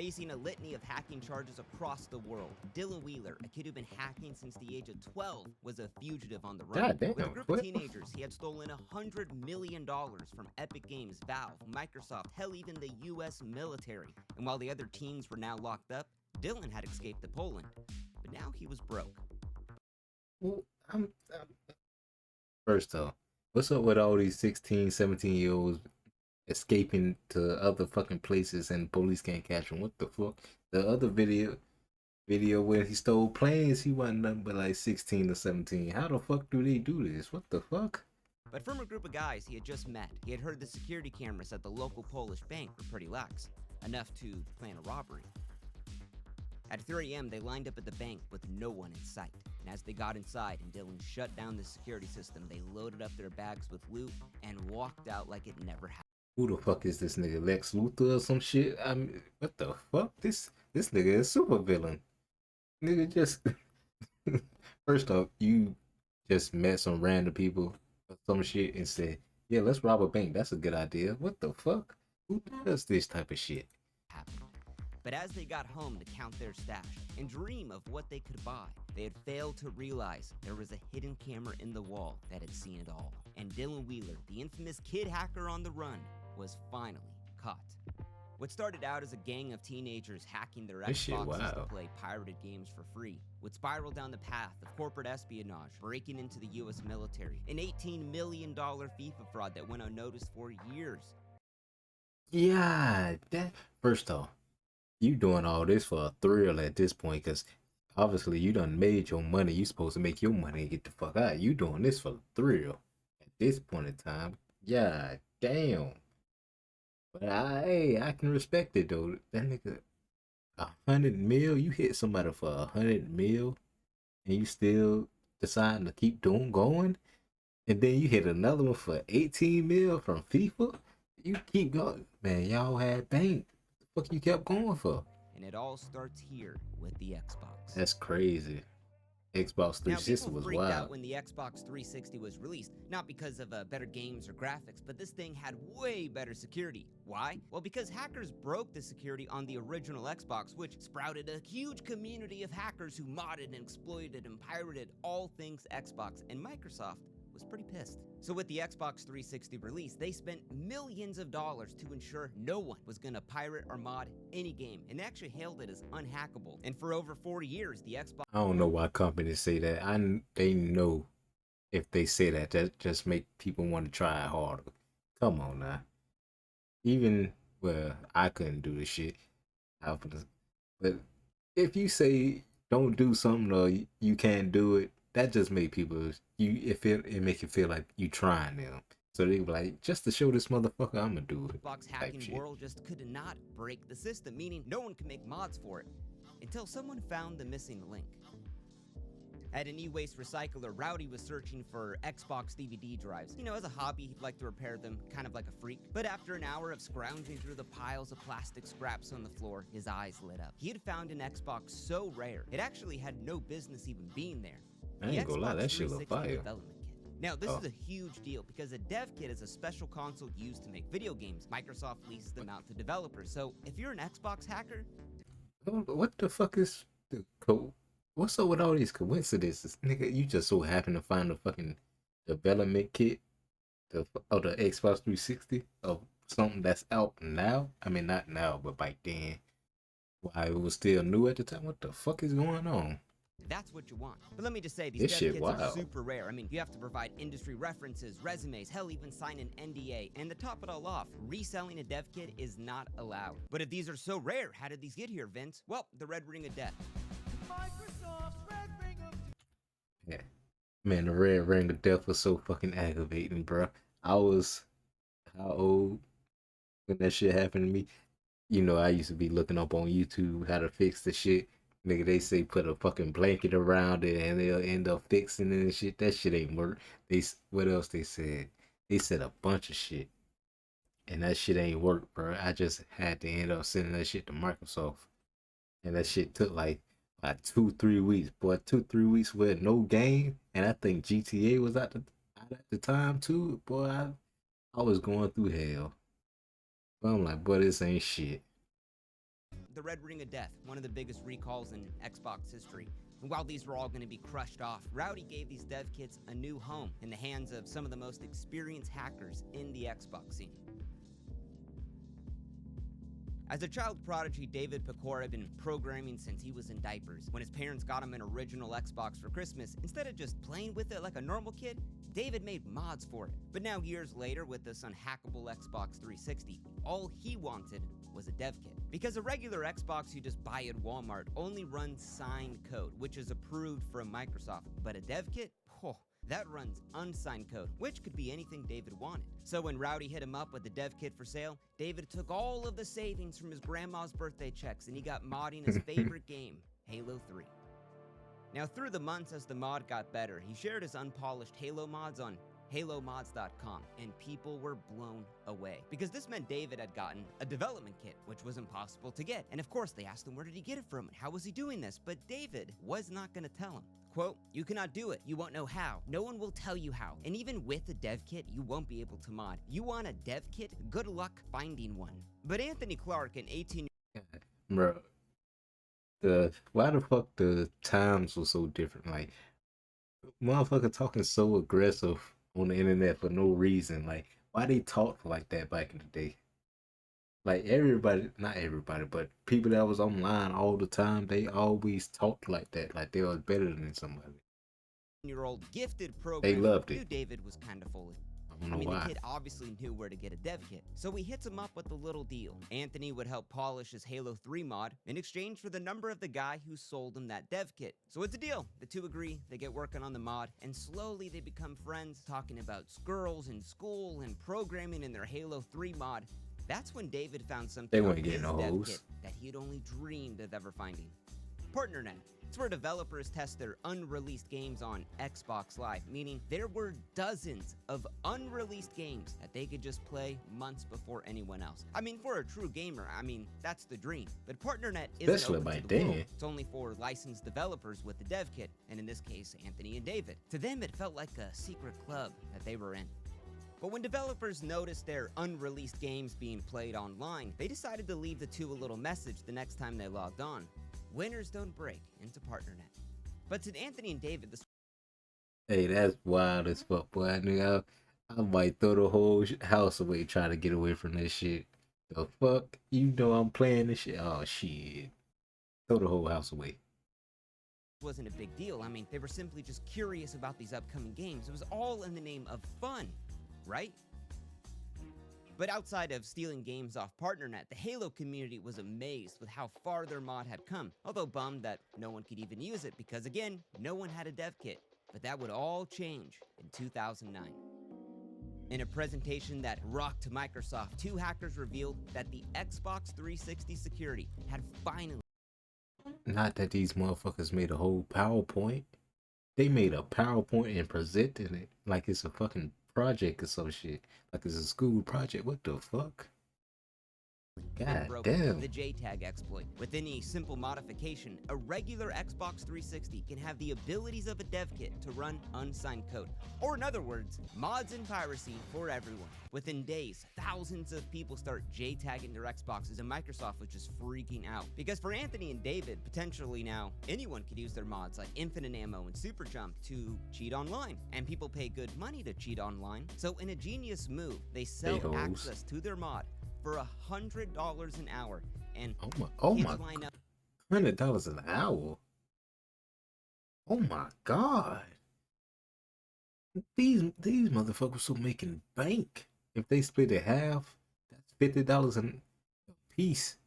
Facing a litany of hacking charges across the world, Dylan Wheeler, a kid who'd been hacking since the age of 12, was a fugitive on the run. God damn. With a group of What? teenagers, he had stolen $100 million from Epic Games, Valve, Microsoft, hell, even the US military. And while the other teens were now locked up, Dylan had escaped to Poland. But now he was broke. Well, first off, what's up with all these 16, 17-year-olds escaping to other fucking places and police can't catch them? What the fuck? The other video where he stole planes, he wasn't nothing but like 16 or 17. How the fuck do they do this? What the fuck? But from a group of guys he had just met, he had heard the security cameras at the local Polish bank were pretty lax, enough to plan a robbery. At 3 a.m., they lined up at the bank with no one in sight. And as they got inside and Dylan shut down the security system, they loaded up their bags with loot and walked out like it never happened. Who the fuck is this nigga? Lex Luthor or some shit? I mean, what the fuck? This nigga is super villain. Nigga just first off, you just met some random people or some shit and said, yeah, let's rob a bank. That's a good idea. What the fuck? Who does this type of shit? But as they got home to count their stash and dream of what they could buy, they had failed to realize there was a hidden camera in the wall that had seen it all. And Dylan Wheeler, the infamous kid hacker on the run, was finally caught. What started out as a gang of teenagers hacking their Xboxes to play pirated games for free would spiral down the path of corporate espionage, breaking into the US military, an $18 million FIFA fraud that went unnoticed for years. Yeah, that first off, you doing all this for a thrill at this point, because obviously you done made your money. You supposed to make your money and get the fuck out. You doing this for the thrill at this point in time. Yeah, damn. But I can respect it though. That nigga, 100 mil. You hit somebody for 100 mil, and you still deciding to keep going, and then you hit another one for 18 mil from FIFA. You keep going, man. Y'all had bank. What the fuck you kept going for? And it all starts here with the Xbox. That's crazy. Xbox 360 now, was freaked wild. out when the Xbox 360 was released, not because of better games or graphics, but this thing had way better security. Why? Well, because hackers broke the security on the original Xbox, which sprouted a huge community of hackers who modded and exploited and pirated all things Xbox, and Microsoft was pretty pissed. So with the Xbox 360 release, they spent millions of dollars to ensure no one was gonna pirate or mod any game, and they actually hailed it as unhackable. And for over 40 years, the Xbox... I don't know why companies say that. They know if they say that, that just make people want to try harder. Come on now. Even, well, I couldn't do this shit. But if you say don't do something or you can't do it, that just make people it make you feel like you trying them. So they be like, just to show this motherfucker, I'm gonna do it. Xbox hacking world just could not break the system, meaning no one could make mods for it, until someone found the missing link. At an e-waste recycler, Rowdy was searching for Xbox DVD drives. You know, as a hobby, he'd like to repair them, kind of like a freak. But after an hour of scrounging through the piles of plastic scraps on the floor, his eyes lit up. He had found an Xbox so rare, it actually had no business even being there. I ain't gonna lie, that shit look fire. Development kit. Now, this is a huge deal because a dev kit is a special console used to make video games. Microsoft leases them out to developers. So if you're an Xbox hacker... What the fuck is the code? What's up with all these coincidences? Nigga, you just so happen to find a fucking development kit of the Xbox 360 of something that's out now. I mean, not now, but back then. While it was still new at the time. What the fuck is going on? That's what you want. But let me just say, these dev kits are super rare. I mean, you have to provide industry references, resumes, hell, even sign an NDA. And to top it all off, reselling a dev kit is not allowed. But if these are so rare, how did these get here, Vince? Well, the Red Ring of Death. Microsoft's Red Ring of... Yeah. Man, the Red Ring of Death was so fucking aggravating, bro. I was, how old when that shit happened to me? You know, I used to be looking up on YouTube how to fix the shit. Nigga, they say put a fucking blanket around it and they'll end up fixing it and shit. That shit ain't work. What else they said? They said a bunch of shit. And that shit ain't work, bro. I just had to end up sending that shit to Microsoft. And that shit took like 2-3 weeks. Boy, 2-3 weeks with no game. And I think GTA was out at the time too. Boy, I was going through hell. But I'm like, boy, this ain't shit. the Red Ring of Death, one of the biggest recalls in Xbox history. And while these were all going to be crushed off, Rowdy gave these dev kits a new home in the hands of some of the most experienced hackers in the Xbox scene. As a child prodigy, David Pecora had been programming since he was in diapers. When his parents got him an original Xbox for Christmas, instead of just playing with it like a normal kid, David made mods for it. But now, years later, with this unhackable Xbox 360, all he wanted was a dev kit. Because a regular Xbox you just buy at Walmart only runs signed code, which is approved from Microsoft. But a dev kit? That runs unsigned code, which could be anything David wanted. So when Rowdy hit him up with the dev kit for sale, David took all of the savings from his grandma's birthday checks and he got modding his favorite game, Halo 3. Now, through the months as the mod got better, he shared his unpolished Halo mods on HaloMods.com, and people were blown away. Because this meant David had gotten a development kit, which was impossible to get. And of course, they asked him where did he get it from and how was he doing this? But David was not going to tell him. Quote, "You cannot do it. You won't know how. No one will tell you how. And even with a dev kit, you won't be able to mod. You want a dev kit? Good luck finding one." But Anthony Clark, an 18 Bro, why the fuck the times were so different? Like, motherfucker talking so aggressive on the internet for no reason. Like, why they talk like that back in the day? Like, everybody, not everybody, but people that was online all the time, they always talked like that. Like they was better than somebody. year-old gifted programmer They loved knew it. David was kind of full of. I don't know The why. kid obviously knew where to get a dev kit, so he hits him up with a little deal. Anthony would help polish his Halo 3 mod in exchange for the number of the guy who sold him that dev kit. So it's a deal. The two agree, they get working on the mod, and slowly they become friends, talking about girls in school and programming in their Halo 3 mod. That's when David found something They on weren't his getting no dev hoes. kit that he had only dreamed of ever finding. PartnerNet. It's where developers test their unreleased games on Xbox Live, meaning there were dozens of unreleased games that they could just play months before anyone else. For a true gamer, that's the dream. But PartnerNet isn't Especially open by to the world. then. It's only for licensed developers with the dev kit, and in this case, Anthony and David. To them, it felt like a secret club that they were in. But when developers noticed their unreleased games being played online, they decided to leave the two a little message the next time they logged on. Winners don't break into PartnerNet. But to Anthony and David, this Hey, that's wild as fuck, boy. Nigga, I might throw the whole house away trying to get away from this shit. The fuck? You know I'm playing this shit? Oh, shit. Throw the whole house away. wasn't a big deal. They were simply just curious about these upcoming games. It was all in the name of fun, right? But outside of stealing games off PartnerNet, the Halo community was amazed with how far their mod had come, although bummed that no one could even use it because, again, no one had a dev kit. But that would all change in 2009. In a presentation that rocked Microsoft, two hackers revealed that the Xbox 360 security had finally... Not that these motherfuckers made a whole PowerPoint. They made a PowerPoint and presented it like it's a fucking project or some shit. Like it's a school project. What the fuck? God broke damn. the JTAG exploit. With any simple modification, a regular Xbox 360 can have the abilities of a dev kit to run unsigned code. Or in other words, mods and piracy for everyone. Within days, thousands of people start JTAGing their Xboxes, and Microsoft was just freaking out. Because for Anthony and David, potentially now, anyone could use their mods like Infinite Ammo and Super Jump to cheat online. And people pay good money to cheat online. So in a genius move, they sell hoes. access to their mod for $100 an hour, and Oh kids my, line up. $100 an hour. Oh my god. These motherfuckers are making bank. If they split it half, that's $50 a piece.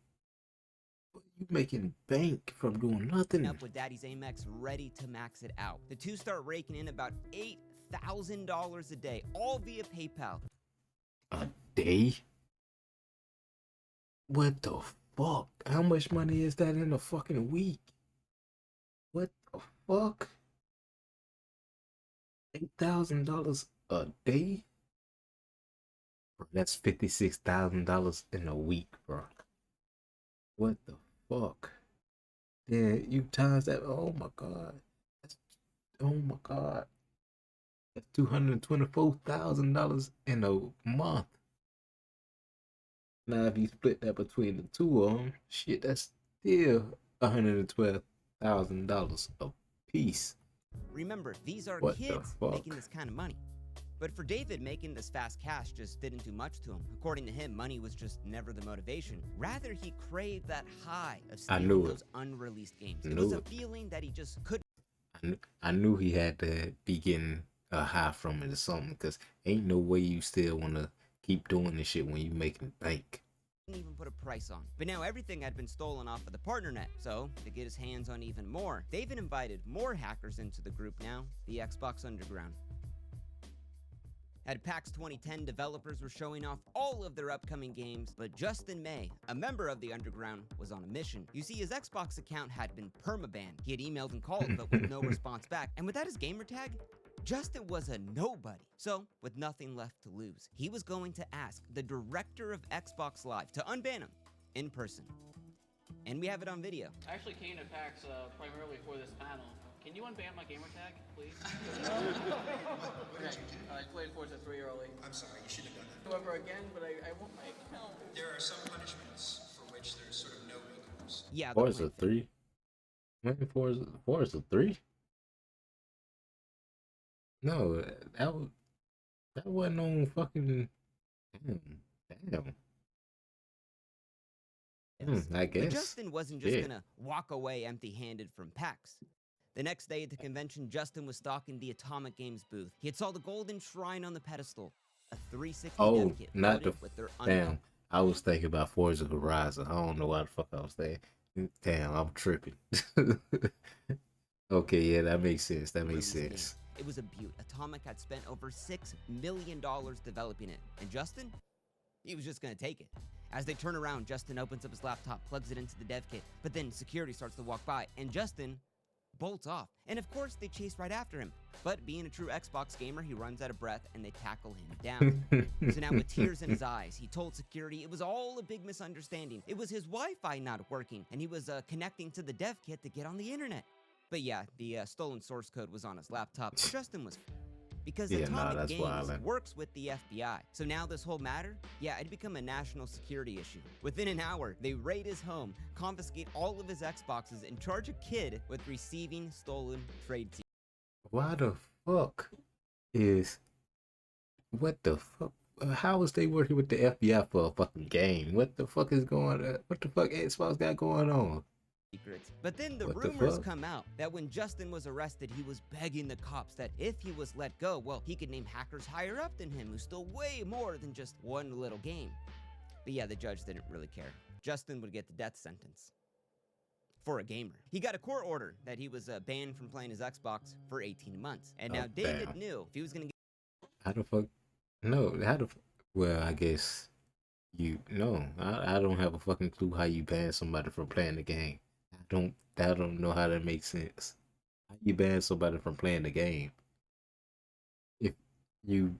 You making bank from doing nothing. Up with Daddy's Amex, ready to max it out. The two start raking in about $8,000 a day, all via PayPal. A day? What the fuck? How much money is that in a fucking week? What the fuck? $8,000 a day? Bro, that's $56,000 in a week, bro. What the fuck? Yeah, you times that. Oh my god. Oh my god. That's $224,000 in a month. Now, if you split that between the two of them, shit, that's still $112,000 a piece. Remember, these are What the kids making fuck? this kind of money. But for David, making this fast cash just didn't do much to him. According to him, money was just never the motivation. Rather, he craved that high of I stealing knew it. those unreleased games. It Knew was a it. feeling that he just couldn't I knew he had to be getting a high from it or something, because ain't no way you still want to keep doing this shit when you making bank. even put a price on. But now everything had been stolen off of the partner net, so to get his hands on even more, David invited more hackers into the group now, the Xbox Underground. At PAX 2010, developers were showing off all of their upcoming games, but just in May, a member of the Underground was on a mission. You see, his Xbox account had been permabanned. He had emailed and called, but with no response back. And without his gamertag, Justin was a nobody. So, with nothing left to lose, he was going to ask the director of Xbox Live to unban him in person. And we have it on video. I actually came to PAX primarily for this panel. Can you unban my gamer tag, please? I played Forza 3 early. I'm sorry, you shouldn't have done that. However, again, but I want my account. There are some punishments for which there's sort of no recourse. Yeah, the Forza point. 3? When Forza 3? No, that wasn't on fucking. Damn. I But guess. Justin wasn't just Yeah. gonna walk away empty-handed from PAX. The next day at the convention, Justin was stalking the Atomic Games booth. He had saw the golden shrine on the pedestal, a 360 Oh, dev kit not loaded the. with their Damn. I was thinking about Forza Horizon. I don't know why the fuck I was thinking. Damn, I'm tripping. Okay, yeah, that makes sense. That makes unreleased game. sense. It was a beaut. Atomic had spent over $6 million developing it, and Justin, he was just gonna take it. As they turn around, Justin opens up his laptop, plugs it into the dev kit, but then security starts to walk by, and Justin bolts off. And of course, they chase right after him. But being a true Xbox gamer, he runs out of breath and they tackle him down. So now with tears in his eyes, he told security it was all a big misunderstanding. It was his Wi-Fi not working, and he was connecting to the dev kit to get on the internet. But yeah, the stolen source code was on his laptop. Justin was because Yeah, nah, Atomic that's Games wildin'. works with the FBI. So now this whole matter, yeah, it'd become a national security issue. Within an hour, they raid his home, confiscate all of his Xboxes, and charge a kid with receiving stolen trade secrets. Why the fuck is. What the fuck? How is they working with the FBI for a fucking game? What the fuck is going on? What the fuck Xbox got going on? But then the What the rumors fuck? come out that when Justin was arrested, he was begging the cops that if he was let go, well, he could name hackers higher up than him who stole way more than just one little game. But yeah, the judge didn't really care. Justin would get the death sentence for a gamer. He got a court order that he was banned from playing his Xbox for 18 months. And now Oh, David damn. knew if he was going to get How the fuck? No, how the. Well, I guess you. No, I don't have a fucking clue how you ban somebody from playing the game. I don't know how that makes sense. How you ban somebody from playing the game? If you.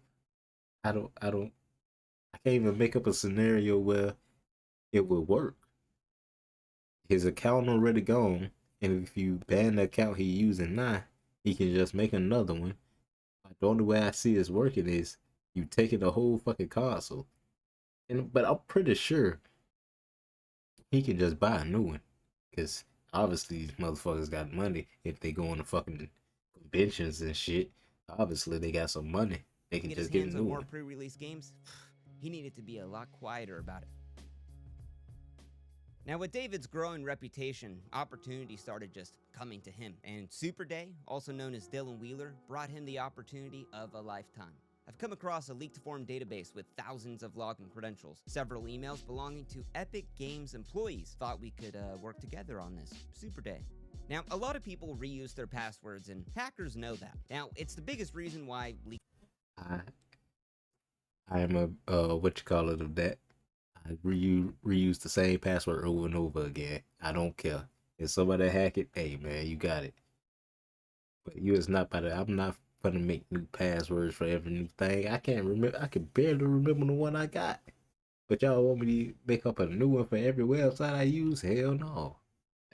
I can't even make up a scenario where it would work. His account already gone, and if you ban the account he using now, he can just make another one. The only way I see this working is you taking the whole fucking console, but I'm pretty sure he can just buy a new one, because obviously these motherfuckers got money. If they go on the fucking conventions and shit, obviously they got some money. They can get his just get a hands new on more one. pre-release games, he needed to be a lot quieter about it. Now, with David's growing reputation, opportunity started just coming to him, and Super Day, also known as Dylan Wheeler, brought him the opportunity of a lifetime. I've come across a leaked form database with thousands of login credentials. Several emails belonging to Epic Games employees thought we could work together on this. Super Day. Now, a lot of people reuse their passwords, and hackers know that. Now, it's the biggest reason why I am a what you call it of that. I reuse the same password over and over again. I don't care. If somebody hack it, hey man, you got it. But you is not about to. I'm not gonna make new passwords for every new thing. I can't remember. I can barely remember the one I got. But y'all want me to make up a new one for every website I use? Hell no,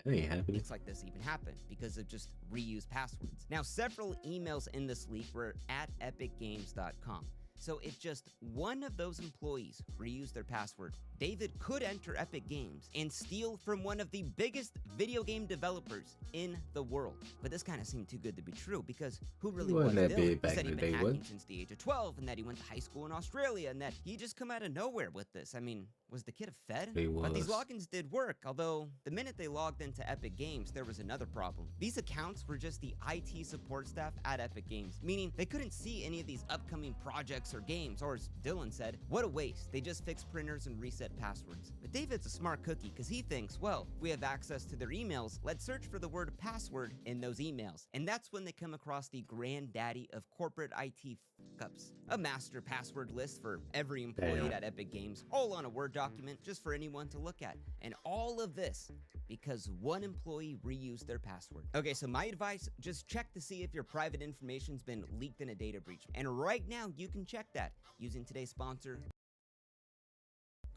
that ain't happening. leaks like this even happen because of just reused passwords. Now, several emails in this leak were at epicgames.com. So if just one of those employees reused their password, David could enter Epic Games and steal from one of the biggest video game developers in the world. But this kind of seemed too good to be true, because who really was wasn't that Dylan? big He back said in he'd the been day, hacking what? since the age of 12, and that he went to high school in Australia, and that he just come out of nowhere with this. I mean, was the kid a Fed? He But these was. logins did work, although the minute they logged into Epic Games, there was another problem. These accounts were just the IT support staff at Epic Games, meaning they couldn't see any of these upcoming projects or games, or as Dylan said, what a waste. They just fix printers and reset passwords. But David's a smart cookie, because he thinks, well, we have access to their emails, let's search for the word password in those emails. And that's when they come across the granddaddy of corporate IT fuck-ups. A master password list for every employee Damn. at Epic Games, all on a Word document just for anyone to look at. And all of this because one employee reused their password. Okay, so my advice, just check to see if your private information's been leaked in a data breach. And right now, you can check that using today's sponsor,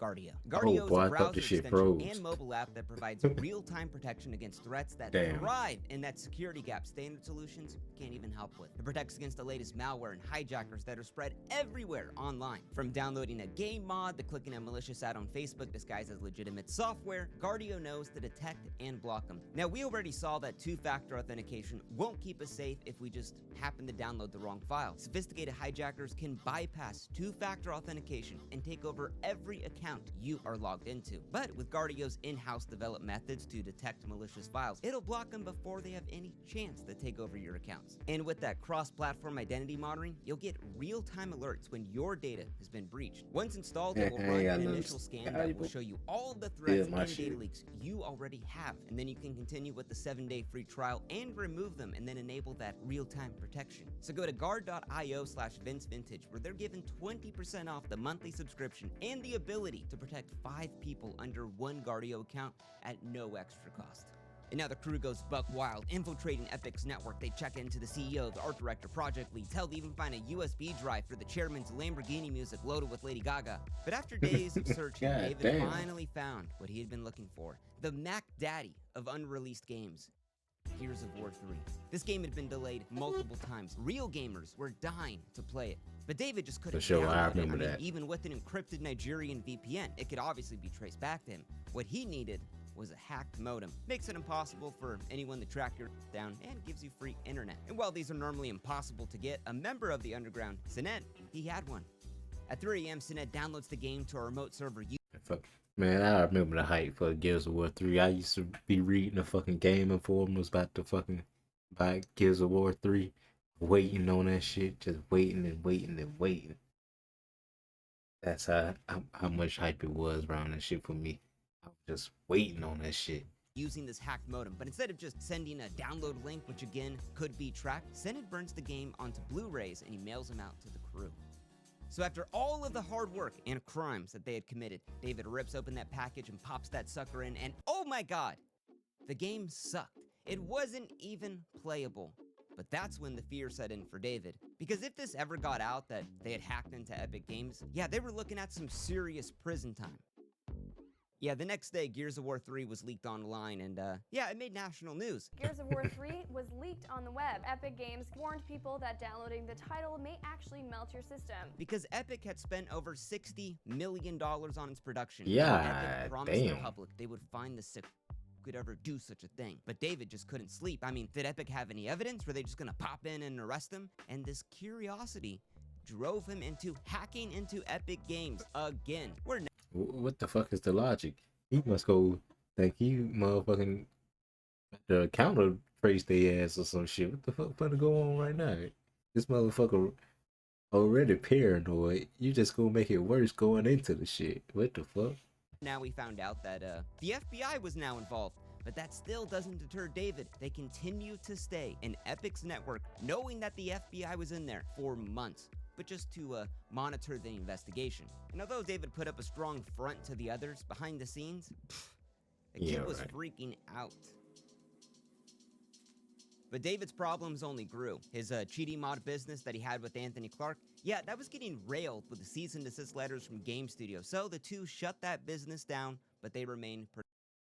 Guardio. Guardio boy, I is a thought browser this shit extension froze. and mobile app that provides real-time protection against threats that Damn. thrive in that security gap standard solutions can't even help with. It protects against the latest malware and hijackers that are spread everywhere online. From downloading a game mod to clicking a malicious ad on Facebook disguised as legitimate software, Guardio knows to detect and block them. Now, we already saw that two-factor authentication won't keep us safe if we just happen to download the wrong file. Sophisticated hijackers can bypass two-factor authentication and take over every account you are logged into. But with Guardio's in-house developed methods to detect malicious files, it'll block them before they have any chance to take over your accounts. And with that cross-platform identity monitoring, you'll get real-time alerts when your data has been breached. Once installed, it will Hey, run I an know initial it's scan that will valuable. show you all of the threats my and data shit. leaks you already have. And then you can continue with the 7-day free trial and remove them, and then enable that real-time protection. So go to guard.io/VinceVintage, where they're giving 20% off the monthly subscription and the ability to protect 5 people under one Guardio account at no extra cost. And now the crew goes buck wild, infiltrating Epic's network. They check into the CEO, the art director, project leads. Hell, they even find a USB drive for the chairman's Lamborghini music loaded with Lady Gaga. But after days of searching, God David damn. finally found what he had been looking for. The Mac Daddy of unreleased games. Gears of War 3. This game had been delayed multiple times. Real gamers were dying to play it. But David just couldn't For sure, I download it. remember mean, that. even with an encrypted Nigerian VPN, it could obviously be traced back to him. What he needed was a hacked modem. Makes it impossible for anyone to track your down and gives you free internet. And while these are normally impossible to get, a member of the underground, Sinet, he had one. At 3 a.m., Sinet downloads the game to a remote server. Fuck. Man, I remember the hype for Gears of War 3. I used to be reading the fucking gaming forums about the fucking buy Gears of War 3. Waiting on that shit. Just waiting and waiting and waiting. That's how much hype it was around that shit for me. I was just waiting on that shit. Using this hacked modem, but instead of just sending a download link, which again could be tracked, Sinet burns the game onto Blu-rays and he mails them out to the crew. So after all of the hard work and crimes that they had committed, David rips open that package and pops that sucker in, and oh my god, the game sucked. It wasn't even playable. But that's when the fear set in for David. Because if this ever got out that they had hacked into Epic Games, yeah, they were looking at some serious prison time. Yeah, the next day, Gears of War 3 was leaked online, and yeah, it made national news. Gears of War 3 was leaked on the web. Epic Games warned people that downloading the title may actually melt your system. Because Epic had spent over $60 million on its production. Yeah, Epic promised the damn. public they would find the sick could ever do such a thing. But David just couldn't sleep. I mean, did Epic have any evidence? Were they just gonna pop in and arrest him? And this curiosity drove him into hacking into Epic Games again. What the fuck is the logic? He must go think he motherfucking the counter praise their ass or some shit. What the fuck finna go on right now? This motherfucker already paranoid. You just gonna make it worse going into the shit. What the fuck? Now we found out that the FBI was now involved. But that still doesn't deter David. They continue to stay in Epic's network, knowing that the FBI was in there for months, but just to monitor the investigation. And although David put up a strong front to the others, behind the scenes, the kid Yeah, was right. freaking out. But David's problems only grew. His cheating mod business that he had with Anthony Clark, yeah, that was getting railed with the cease and desist letters from Game Studio. So the two shut that business down, but they remain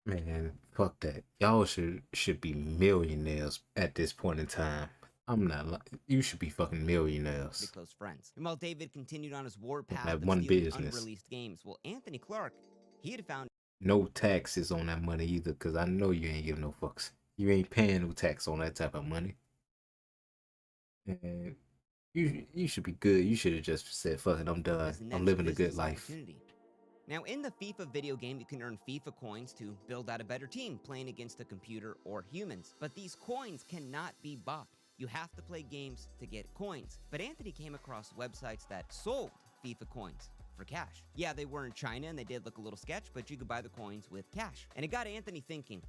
Man, fuck that. Y'all should be millionaires at this point in time. I'm not. You should be fucking be millionaires close friends. And while David continued on his war on path that of one stealing business. unreleased games, well, Anthony Clark, he had found No taxes on that money either, cause I know you ain't giving no fucks. You ain't paying no tax on that type of money. And you should be good. You should have just said, "Fuck it, I'm done. his I'm next living a good business life." opportunity. Now, in the FIFA video game, you can earn FIFA coins to build out a better team playing against a computer or humans. But these coins cannot be bought. You have to play games to get coins. But Anthony came across websites that sold FIFA coins for cash. Yeah, they were in China and they did look a little sketch, but you could buy the coins with cash. And it got Anthony thinking,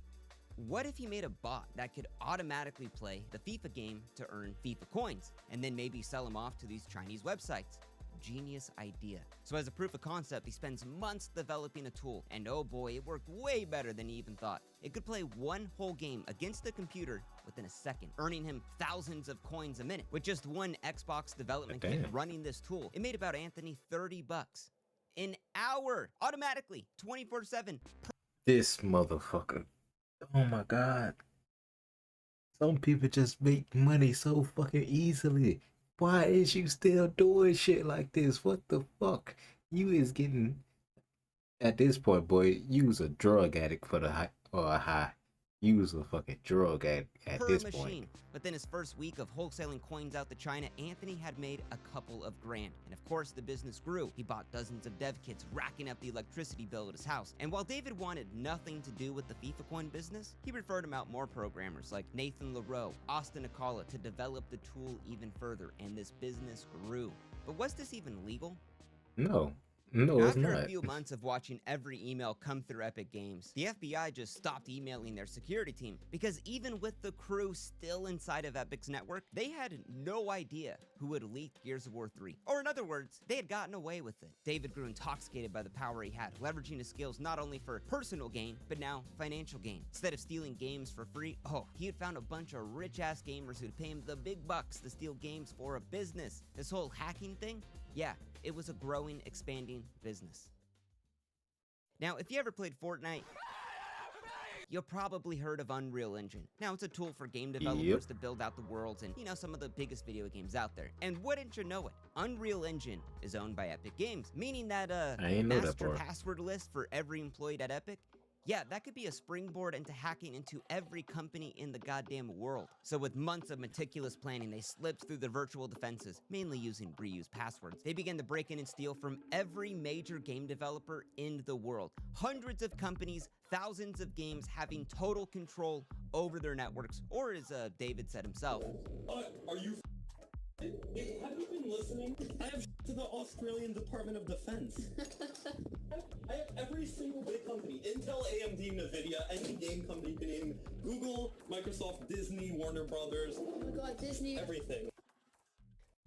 what if he made a bot that could automatically play the FIFA game to earn FIFA coins and then maybe sell them off to these Chinese websites? Genius idea. So as a proof of concept, he spends months developing a tool, and oh boy, it worked way better than he even thought. It could play one whole game against the computer within a second, earning him thousands of coins a minute. With just one Xbox development kit Damn. running this tool, it made about Anthony $30 an hour, automatically, 24/7. This motherfucker. Oh my god. Some people just make money so fucking easily. Why is you still doing shit like this? What the fuck? You is getting, at this point, boy, you was a drug addict for the high or a high. You was a fucking drug addict at Per this machine. point. But then his first week of wholesaling coins out to China, Anthony had made a couple of grand. And of course, the business grew. He bought dozens of dev kits, racking up the electricity bill at his house. And while David wanted nothing to do with the FIFA coin business, he referred him out more programmers like Nathan LaRoe, Austin Akala to develop the tool even further, and this business grew. But was this even legal? No, it's After not. a few months of watching every email come through Epic Games, the FBI just stopped emailing their security team because even with the crew still inside of Epic's network, they had no idea who had leaked Gears of War 3. Or in other words, they had gotten away with it. David grew intoxicated by the power he had, leveraging his skills not only for personal gain, but now financial gain. Instead of stealing games for free, he had found a bunch of rich-ass gamers who'd pay him the big bucks to steal games for a business. This whole hacking thing, yeah, it was a growing, expanding business. Now, if you ever played Fortnite, you probably heard of Unreal Engine. Now, it's a tool for game developers to build out the worlds and, some of the biggest video games out there. And wouldn't you know it, Unreal Engine is owned by Epic Games, meaning that I ain't know that master part. password list for every employee at Epic, yeah, that could be a springboard into hacking into every company in the goddamn world. So with months of meticulous planning, they slipped through the virtual defenses, mainly using reused passwords. They began to break in and steal from every major game developer in the world. Hundreds of companies, thousands of games having total control over their networks, or as David said himself, Are you have you been listening? I have to the Australian Department of Defense. I have every single big company. Intel, AMD, Nvidia, any game company you can name. Google, Microsoft, Disney, Warner Brothers. Oh my god, Disney. Everything.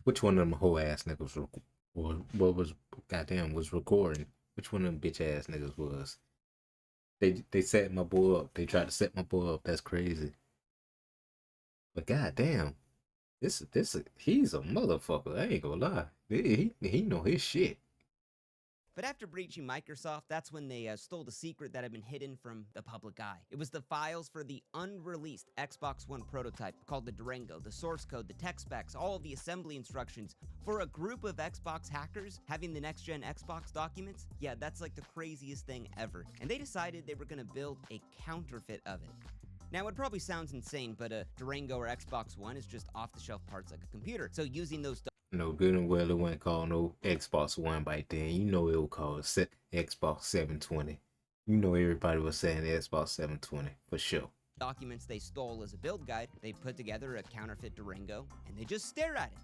Which one of them whole ass niggas was recording? Which one of them bitch ass niggas was? They set my boy up. They tried to set my boy up. That's crazy. But goddamn, this he's a motherfucker. I ain't gonna lie. He know his shit. But after breaching Microsoft, that's when they stole the secret that had been hidden from the public eye. It was the files for the unreleased Xbox One prototype called the Durango, the source code, the tech specs, all of the assembly instructions. For a group of Xbox hackers, having the next-gen Xbox documents, yeah, that's like the craziest thing ever. And they decided they were gonna build a counterfeit of it. Now, it probably sounds insane, but a Durango or Xbox One is just off-the-shelf parts like a computer. So using those No, good and well it wasn't called no Xbox One back then. You know it was called Xbox 720. You know everybody was saying Xbox 720 for sure. documents they stole as a build guide, they put together a counterfeit Durango, and they just stare at it.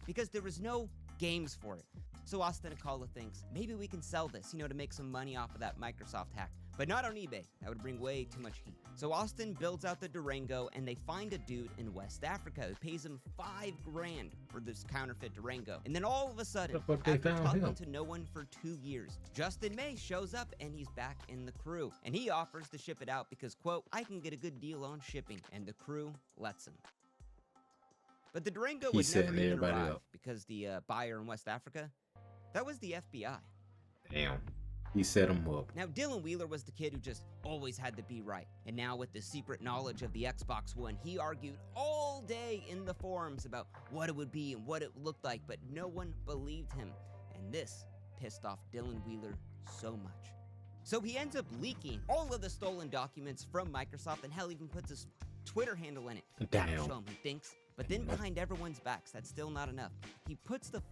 Because there was no games for it. So Austin Akala thinks, maybe we can sell this, to make some money off of that Microsoft hack. But not on eBay. That would bring way too much heat. So Austin builds out the Durango, and they find a dude in West Africa who pays him $5 grand for this counterfeit Durango. And then all of a sudden, The fuck they after found talking him? to no one for 2 years, Justin May shows up and he's back in the crew. And he offers to ship it out because, quote, I can get a good deal on shipping. And the crew lets him. But the Durango He's would never setting even everybody arrive up. because the buyer in West Africa, that was the FBI. Damn. He set him up. Now, Dylan Wheeler was the kid who just always had to be right. And now with the secret knowledge of the Xbox One, he argued all day in the forums about what it would be and what it looked like, but no one believed him. And this pissed off Dylan Wheeler so much. So he ends up leaking all of the stolen documents from Microsoft, and hell, even puts his Twitter handle in it. That'll Damn. show him, he thinks. But then behind everyone's backs, that's still not enough. He puts the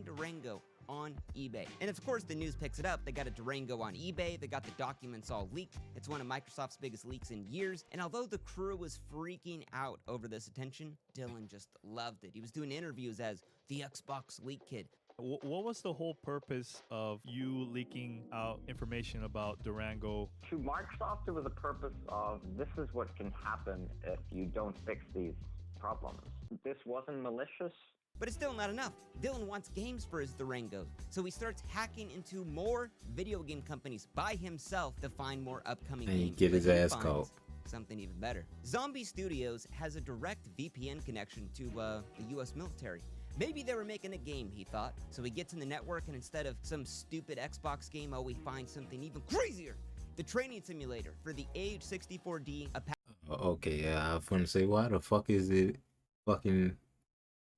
Durango on eBay. And of course, the news picks it up. They got a Durango on eBay. They got the documents all leaked. It's one of Microsoft's biggest leaks in years. And although the crew was freaking out over this attention, Dylan just loved it. He was doing interviews as the Xbox leak kid. What was the whole purpose of you leaking out information about Durango? To Microsoft, it was a purpose of this is what can happen if you don't fix these problems. This wasn't malicious. But it's still not enough. Dylan wants games for his Durango, so he starts hacking into more video game companies by himself to find more upcoming And he games. get But his he ass finds caught. something even better. Zombie Studios has a direct VPN connection to the US military. Maybe they were making a game, he thought. So he gets in the network, and instead of some stupid Xbox game, he finds something even crazier. The training simulator for the AH-64D. Okay, yeah, I was gonna say, why the fuck is it fucking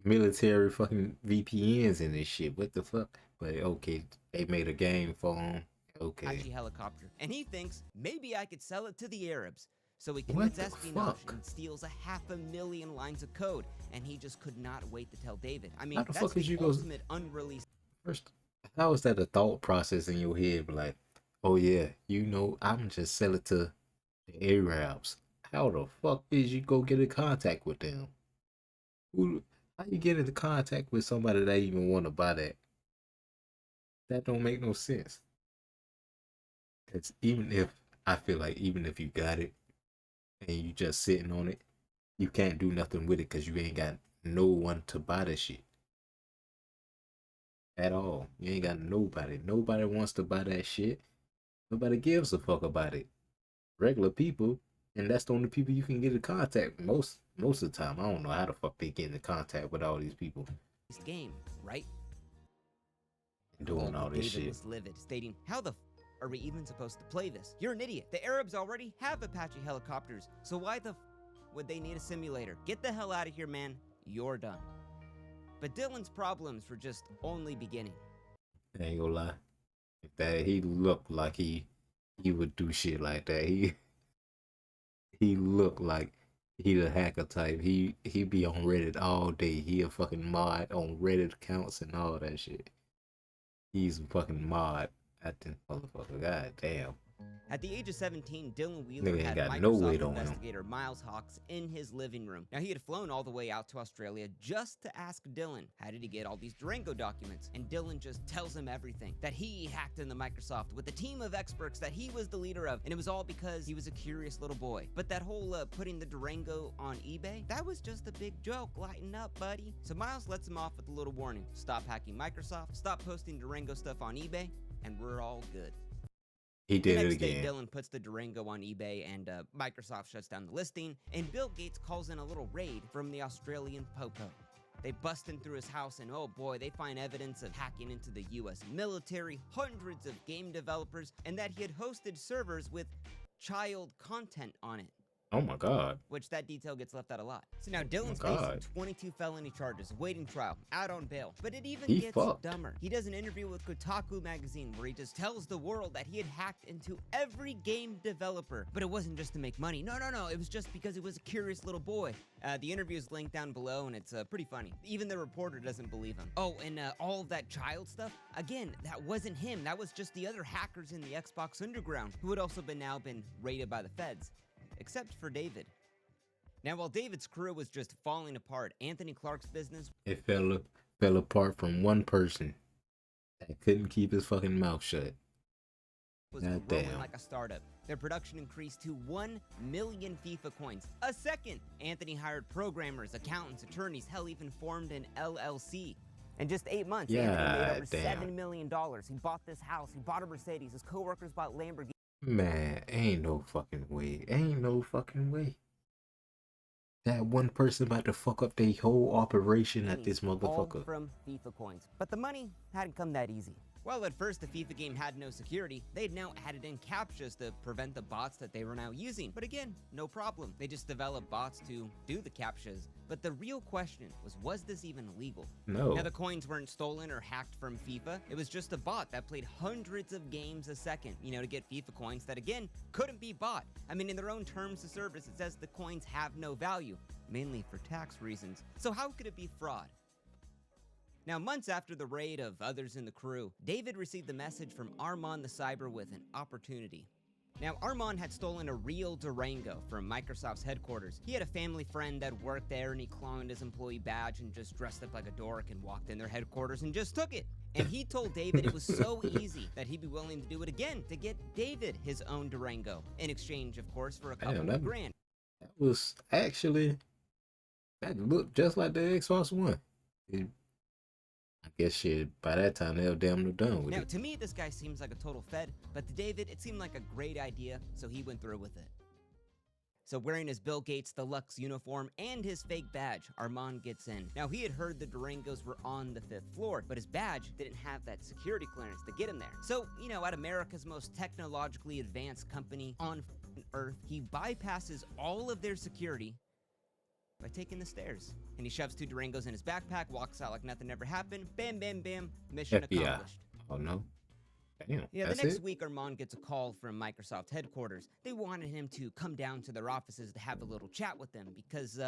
military fucking VPNs and this shit? What the fuck? But okay, they made a game for him. Okay. Apache helicopter. And he thinks, maybe I could sell it to the Arabs. So he What commits the espionage fuck? and steals 500,000 lines of code. And he just could not wait to tell David. I mean, How the that's fuck the did you go- ultimate unreleased. First, how is that a thought process in your head? Like, oh yeah, I'm just sell it to the Arabs. How the fuck did you go get in contact with them? How you get into contact with somebody that even want to buy that? That don't make no sense. Cause I feel like even if you got it and you just sitting on it, you can't do nothing with it because you ain't got no one to buy the shit. At all. You ain't got nobody. Nobody wants to buy that shit. Nobody gives a fuck about it. Regular people, and that's the only people you can get in contact most of the time. I don't know how the fuck they get in contact with all these people game, right? doing all this David shit. was livid, stating, how the are we even supposed to play this? You're an idiot. The Arabs already have Apache helicopters, so why the would they need a simulator? Get the hell out of here, man. You're done. But Dylan's problems were just only beginning. I ain't gonna lie. That he looked like he would do shit like that. He looked like he the hacker type. He be on Reddit all day. He a fucking mod on Reddit accounts and all that shit. He's a fucking mod at this motherfucker. God damn. At the age of 17, Dylan Wheeler Nigga ain't had got no Microsoft weight on him. investigator Miles Hawks in his living room. Now, he had flown all the way out to Australia just to ask Dylan, how did he get all these Durango documents? And Dylan just tells him everything, that he hacked into Microsoft with a team of experts that he was the leader of, and it was all because he was a curious little boy. But that whole putting the Durango on eBay, that was just a big joke. Lighten up, buddy. So Miles lets him off with a little warning. Stop hacking Microsoft, stop posting Durango stuff on eBay, and we're all good. He did The it next day, again. Dylan puts the Durango on eBay, and Microsoft shuts down the listing, and Bill Gates calls in a little raid from the Australian Popo. They bust in through his house, and oh boy, they find evidence of hacking into the US military, hundreds of game developers, and that he had hosted servers with child content on it. Oh my god. Which that detail gets left out a lot. So now Dylan's God. facing 22 felony charges, awaiting trial, out on bail. But it even He gets fucked. dumber. He does an interview with Kotaku magazine where he just tells the world that he had hacked into every game developer. But it wasn't just to make money. No. It was just because he was a curious little boy. The interview is linked down below, and it's pretty funny. Even the reporter doesn't believe him. Oh, and all of that child stuff? Again, that wasn't him. That was just the other hackers in the Xbox Underground, who had also now been raided by the feds. Except for David. Now, while David's crew was just falling apart, Anthony Clark's business It fell apart from one person that couldn't keep his fucking mouth shut. was God growing damn. like a startup. Their production increased to 1 million FIFA coins a second. Anthony hired programmers, accountants, attorneys, hell, even formed an LLC. In just 8 months, Anthony made over damn. $7 million. He bought this house, he bought a Mercedes, his coworkers bought Lamborghinis. Man, ain't no fucking way. Ain't no fucking way. That one person about to fuck up their whole operation at this All motherfucker. from FIFA coins. But the money hadn't come that easy. While at first the FIFA game had no security, they'd now added in CAPTCHAs to prevent the bots that they were now using. But again, no problem. They just developed bots to do the CAPTCHAs. But the real question was this even legal? No. Now, the coins weren't stolen or hacked from FIFA. It was just a bot that played hundreds of games a second, to get FIFA coins that, again, couldn't be bought. I mean, in their own terms of service, it says the coins have no value, mainly for tax reasons. So how could it be fraud? Now, months after the raid of others in the crew, David received a message from Armand the Cyber with an opportunity. Now, Armand had stolen a real Durango from Microsoft's headquarters. He had a family friend that worked there, and he cloned his employee badge and just dressed up like a dork and walked in their headquarters and just took it. And he told David it was so easy that he'd be willing to do it again to get David his own Durango, in exchange, of course, for a couple of grand. That was actually, that looked just like the Xbox One. I guess shit, by that time they were damn near done with now, it. To me, this guy seems like a total fed, but to David, it seemed like a great idea, so he went through with it. So wearing his Bill Gates deluxe uniform and his fake badge, Armand gets in. Now, he had heard the Durangos were on the 5th floor, but his badge didn't have that security clearance to get him there. So, at America's most technologically advanced company on Earth, he bypasses all of their security by taking the stairs. And he shoves 2 Durangos in his backpack, walks out like nothing ever happened. Bam, bam, bam. Mission FBI. accomplished. Oh no. Damn, Yeah, the that's next it? week, Armand gets a call from Microsoft headquarters. They wanted him to come down to their offices to have a little chat with them because,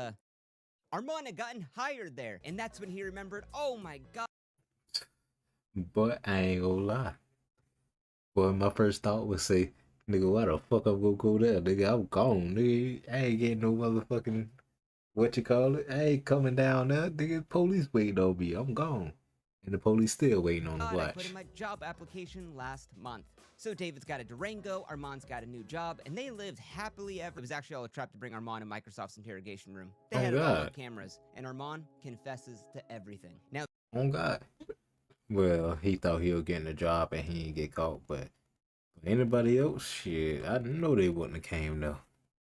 Armand had gotten hired there. And that's when he remembered, oh my god. But I ain't gonna lie. Boy, my first thought was say, nigga, why the fuck I'm gonna go there? Nigga, I'm gone, nigga. I ain't getting no motherfucking, what you call it? I ain't coming down there. Nigga, police waiting on me. I'm gone. And the police still waiting on the I watch. put in my job application last month. So David's got a Durango, Armand's got a new job, and they lived happily ever. It was actually all a trap to bring Armand in Microsoft's interrogation room. They Oh, had it all on God. cameras, and Armand confesses to everything. Now, Oh God. Well, he thought he was getting a job and he didn't get caught, but anybody else, shit, I know they wouldn't have came though.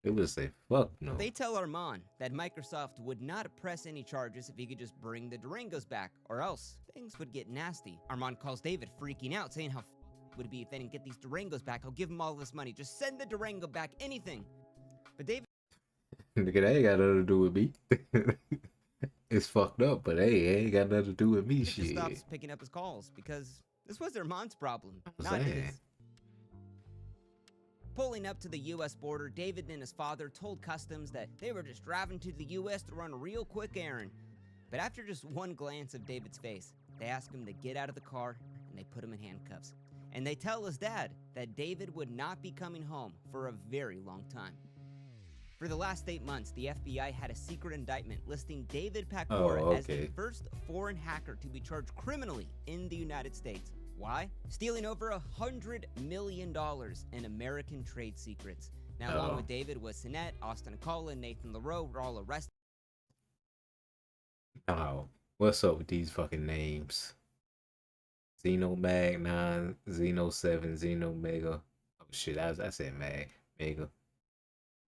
It would say, fuck no. they tell Armand that Microsoft would not press any charges if he could just bring the Durangos back, or else things would get nasty. Armand calls David, freaking out, saying how would it be if they didn't get these Durangos back. I'll give them all this money. Just send the Durango back, anything. But David Nigga, that ain't got nothing to do with me. It's fucked up, but hey, it ain't got nothing to do with me, just shit. stops picking up his calls because this was Armand's problem, I'm not saying. his. Pulling up to the U.S. border, David and his father told Customs that they were just driving to the U.S. to run a real quick errand. But after just one glance of David's face, they ask him to get out of the car and they put him in handcuffs. And they tell his dad that David would not be coming home for a very long time. For the last 8 months, the FBI had a secret indictment listing David Pacora as the okay. first foreign hacker to be charged criminally in the United States. Why? Stealing over $100 million in American trade secrets. Now, along with David was Sinet, Austin Akala, and Nathan LaRoe were all arrested. Oh, what's up with these fucking names? Xeno Mag 9, Xeno 7, Xeno Mega. Oh shit, I said Mag, Mega.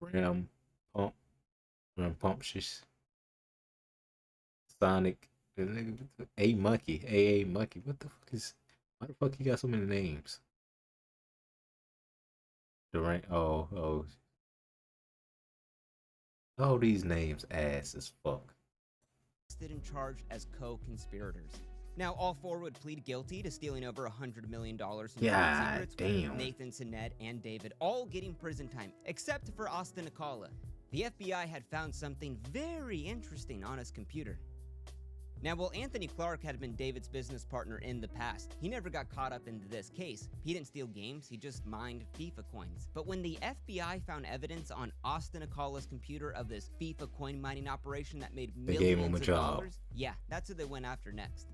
Ram Pump, Rampumptious. Sonic, A Monkey, AA Monkey. What the fuck is? Why the fuck you got so many names? Durant. Oh. All these names ass as fuck. And charged as co-conspirators. Now, all 4 would plead guilty to stealing over $100 million in trade God secrets, damn. with Nathan, Sinet, and David all getting prison time, except for Austin Akala. The FBI had found something very interesting on his computer. Now, while Anthony Clark had been David's business partner in the past, he never got caught up into this case. He didn't steal games, he just mined FIFA coins. But when the FBI found evidence on Austin Akala's computer of this FIFA coin mining operation that made They millions gave him a of job. dollars, yeah, that's who they went after next.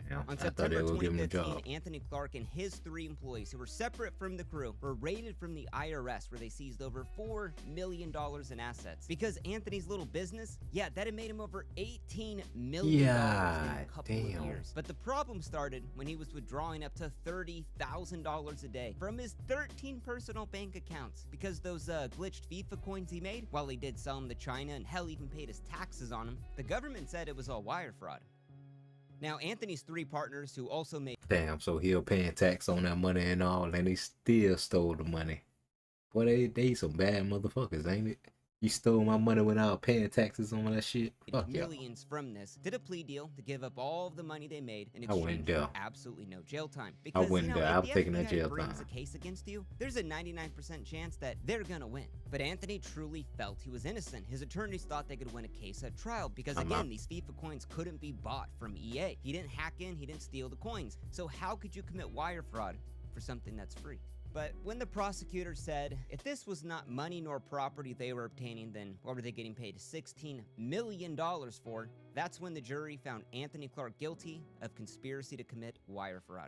Damn, On I thought September they would give him a 2015, job. Anthony Clark and his 3 employees, who were separate from the crew, were raided from the IRS, where they seized over $4 million in assets. Because Anthony's little business, yeah, that had made him over $18 million in a couple of damn. years. But the problem started when he was withdrawing up to $30,000 a day from his 13 personal bank accounts. Because those glitched FIFA coins he made, while he did sell them to China and hell even paid his taxes on them, the government said it was all wire fraud. Now, Anthony's 3 partners who also made Damn, so he'll paying tax on that money and all, and he still stole the money. Boy, they some bad motherfuckers, ain't it? You stole my money without paying taxes on that shit. Fuck yeah. millions from this, did a plea deal to give up all of the money they made in I wouldn't exchange for dare. absolutely no jail time. Because, wouldn't dare. if I'm the taking that FBI jail brings time. a case against you, there's a 99% chance that they're gonna win. But Anthony truly felt he was innocent. His attorneys thought they could win a case at trial because, I'm again, not. these FIFA coins couldn't be bought from EA. He didn't hack in, he didn't steal the coins. So how could you commit wire fraud for something that's free? But when the prosecutor said if this was not money nor property they were obtaining, then what were they getting paid $16 million for? That's when the jury found Anthony Clark guilty of conspiracy to commit wire fraud.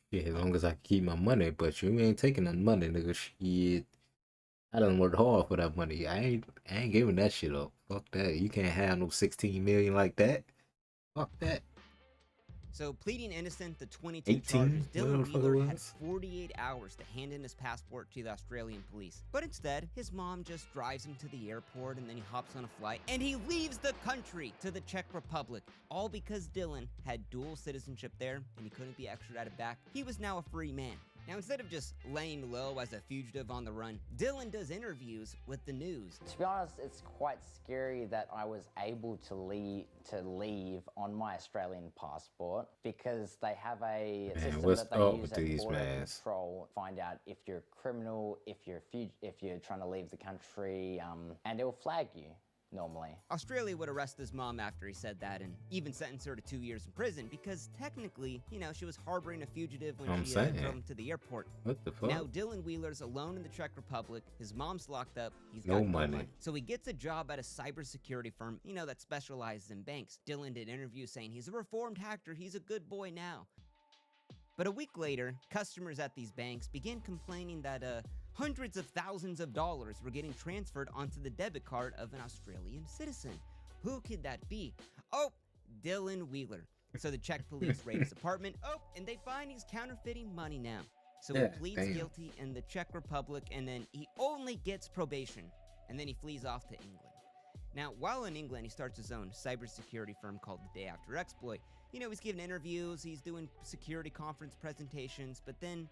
Yeah, as long as I can keep my money, but you ain't taking that money, nigga. Shit. I done worked hard for that money. I ain't giving that shit up. Fuck that. You can't have no 16 million like that. Fuck that. So, pleading innocent to 22 18, charges, whatever Dylan the fuck it Wheeler had was. 48 hours to hand in his passport to the Australian police. But instead, his mom just drives him to the airport and then he hops on a flight and he leaves the country to the Czech Republic. All because Dylan had dual citizenship there and he couldn't be extradited back. He was now a free man. Now, instead of just laying low as a fugitive on the run, Dylan does interviews with the news. To be honest, it's quite scary that I was able to leave on my Australian passport because they have a system what's that they up use with at these Border mans? Control, find out if you're a criminal, if you're trying to leave the country, and they'll flag you. Normally. Australia would arrest his mom after he said that and even sentence her to 2 years in prison because technically, she was harboring a fugitive when she drove him to the airport. What the fuck? Now Dylan Wheeler's alone in the Czech Republic, his mom's locked up, he's No got money. So he gets a job at a cybersecurity firm, that specializes in banks. Dylan did interviews saying he's a reformed hacker, he's a good boy now. But a week later, customers at these banks began complaining that hundreds of thousands of dollars were getting transferred onto the debit card of an Australian citizen. Who could that be? Oh, Dylan Wheeler. So the Czech police raid his apartment. Oh, and they find he's counterfeiting money now. So he pleads guilty in the Czech Republic, and then he only gets probation, and then he flees off to England. Now, while in England, he starts his own cybersecurity firm called The Day After Exploit. He's giving interviews, he's doing security conference presentations, but then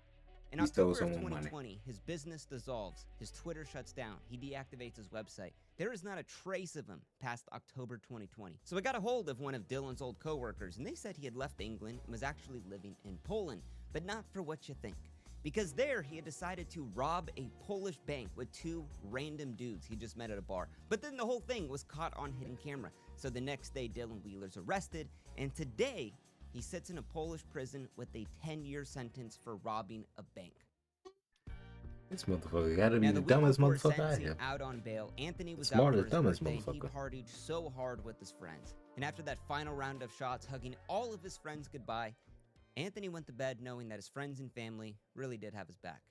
in October of 2020, his business dissolves, his Twitter shuts down, he deactivates his website. There is not a trace of him past October 2020. So I got a hold of one of Dylan's old coworkers, and they said he had left England and was actually living in Poland, but not for what you think. Because there, he had decided to rob a Polish bank with 2 random dudes he just met at a bar. But then the whole thing was caught on hidden camera. So the next day, Dylan Wheeler's arrested, and today, he sits in a Polish prison with a 10-year sentence for robbing a bank. This motherfucker gotta be Now, the week dumbest before motherfucker out sentencing here. out on bail, Anthony was Smart out as for dumbest his birthday, and he motherfucker. partied so hard with his friends. And after that final round of shots, hugging all of his friends goodbye, Anthony went to bed knowing that his friends and family really did have his back.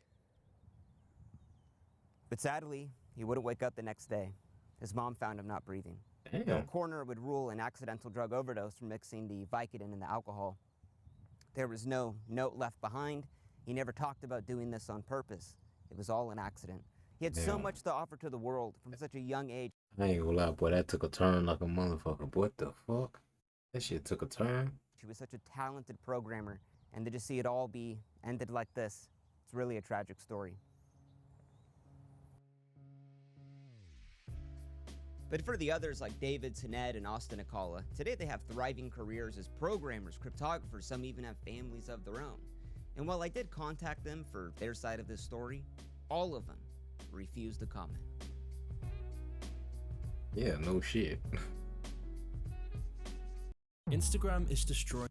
But sadly, he wouldn't wake up the next day. His mom found him not breathing. The Damn. coroner would rule an accidental drug overdose from mixing the Vicodin in the alcohol. There was no note left behind. He never talked about doing this on purpose. It was all an accident. He had so Damn. much to offer to the world from such a young age. I ain't gonna lie, boy, that took a turn like a motherfucker. What the fuck? That shit took a turn. He was such a talented programmer, and to just see it all be ended like this, it's really a tragic story. But for the others like David, Sined, and Austin Akala, today they have thriving careers as programmers, cryptographers, some even have families of their own. And while I did contact them for their side of this story, all of them refused to comment. Yeah, no shit. Instagram is destroying